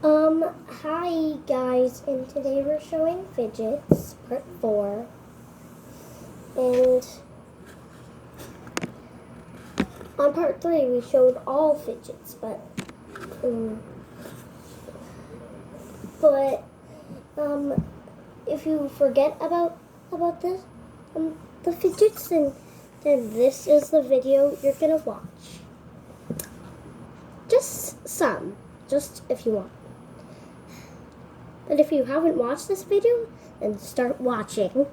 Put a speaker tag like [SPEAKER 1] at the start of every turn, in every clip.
[SPEAKER 1] Hi guys, and today we're showing fidgets, part 4. And on part 3 we showed all fidgets, but if you forget about this, the fidgets, then this is the video you're gonna watch. Just if you want. But if you haven't watched this video, then start watching.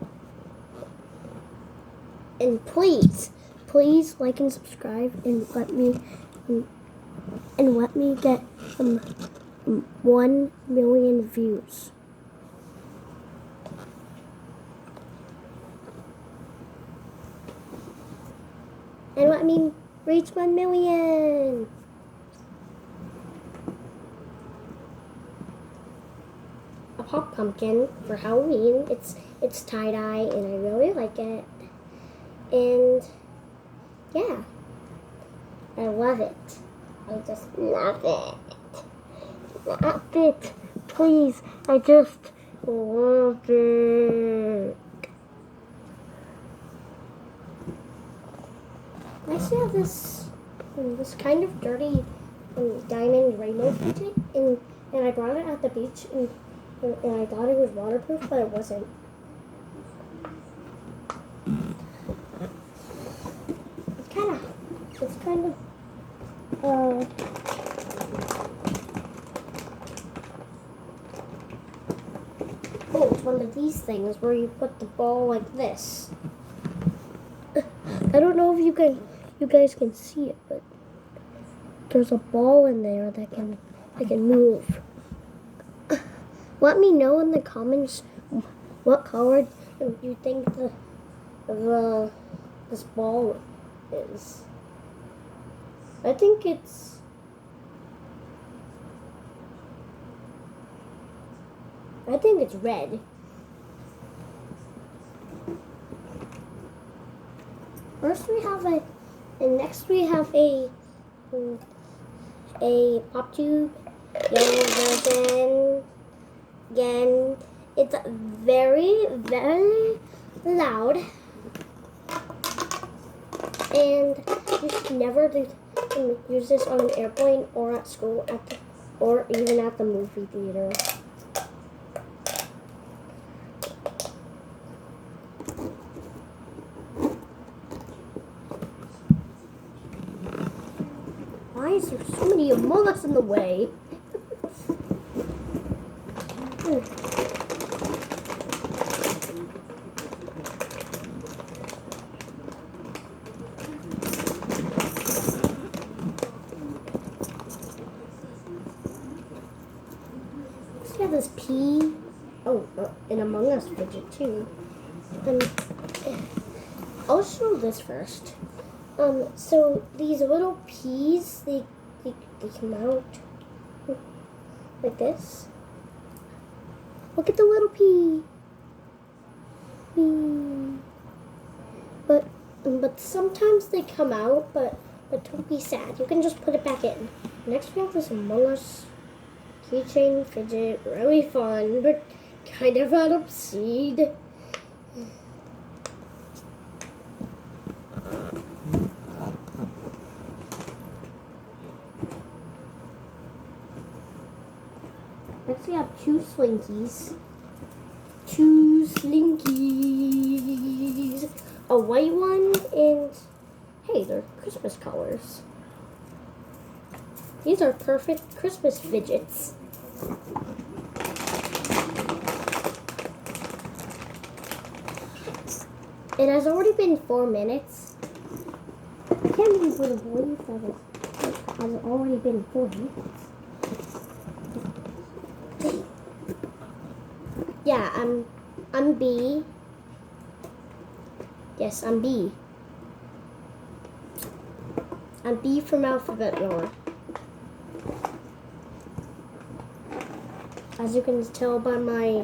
[SPEAKER 1] And please like and subscribe and let me get 1 million views. And let me reach 1 million. A pop pumpkin for Halloween. It's tie-dye and I really like it. And yeah, I love it. I just love it. Love it. Please, I just love it. I still have this kind of dirty diamond rainbow fidget, and I brought it at the beach, and I thought it was waterproof, but it wasn't. It's kind of oh, it's one of these things where you put the ball like this. I don't know if you guys can see it, but there's a ball in there that can move. Let me know in the comments what color you think this ball is. I think it's red. First we have next we have a pop tube, yellow version. Again, it's very, very loud, and you should never use this on an airplane or at school, or even at the movie theater. Why is there so many Among Us in the way? Let's get this pea. An Among Us fidget too. I'll show this first. So these little peas, they come out like this. Look at the little pea. But sometimes they come out, but don't be sad. You can just put it back in. Next we have this Among Us keychain fidget. Really fun, but kind of out of seed. Next we have two slinkies. A white one, and hey, they're Christmas colors. These are perfect Christmas fidgets. It has already been 4 minutes. I can't even believe that it has already been 4 minutes. Yeah, I'm B. Yes, I'm B. I'm B from alphabet lore. As you can tell by my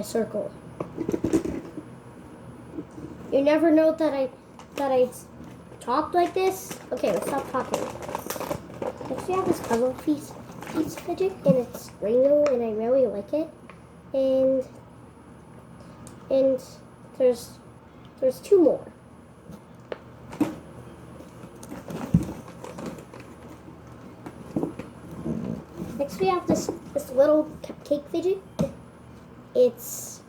[SPEAKER 1] circle. You never know that I talk like this. Okay, let's stop talking. Next we have this puzzle piece. pizza fidget, and it's rainbow, and I really like it. And there's two more. Next we have this little cupcake fidget. It's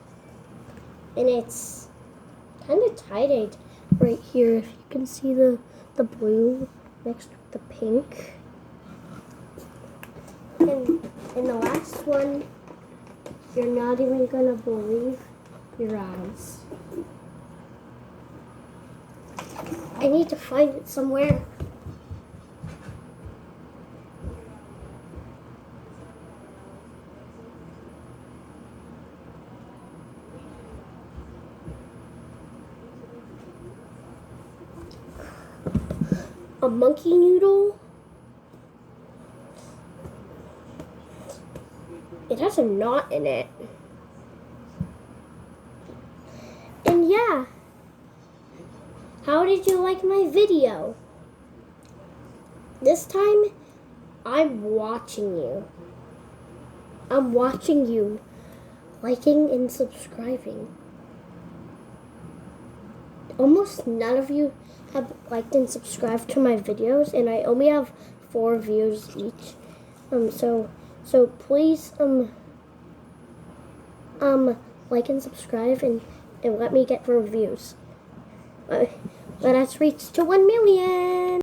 [SPEAKER 1] kind of tie-dyed right here. If you can see the blue next to the pink. And the last one, you're not even gonna believe your eyes. I need to find it somewhere. A monkey noodle. It has a knot in it. And yeah. How did you like my video? This time, I'm watching you. I'm watching you liking and subscribing. Almost none of you have liked and subscribed to my videos, and I only have 4 views each. So please like and subscribe and let me get more views. Let us reach to 1 million.